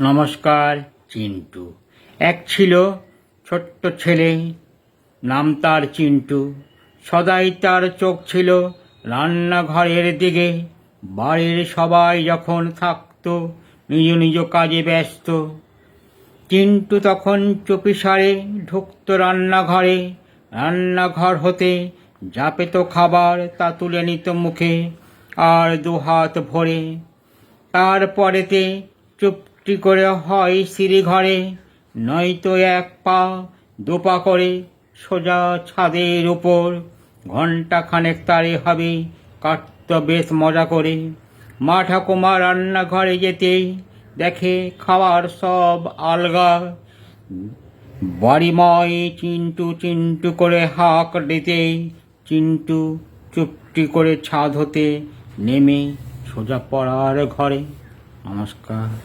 নমস্কার। চিন্টু। এক ছিল ছোট্ট ছেলে, নাম তার চিন্টু। সদাই তার চোখ ছিল রান্নাঘরের দিকে। বাড়ির সবাই যখন থাকতো নিজ নিজ কাজে ব্যস্ত, চিন্টু তখন চুপিসারে ঢুকতো রান্নাঘরে। রান্নাঘর হতে যা পেত খাবার তা তুলে নিত মুখে আর দুহাত ভরে। তারপরেতে চুপটি করে হয় সিঁড়ি ঘরে, নয়তো এক পা দুপা করে সোজা ছাদের উপর। ঘণ্টাখানেক তারে হবে কাটত বেশ মজা করে। মা ঠাকুমা রান্নাঘরে যেতেই দেখে খাবার সব আলগা। বাড়িময় চিন্টু চিন্টু করে হাঁক দিতেই চিন্টু চুপটি করে ছাদ হতে নেমে সোজা পড়ার ঘরে। নমস্কার।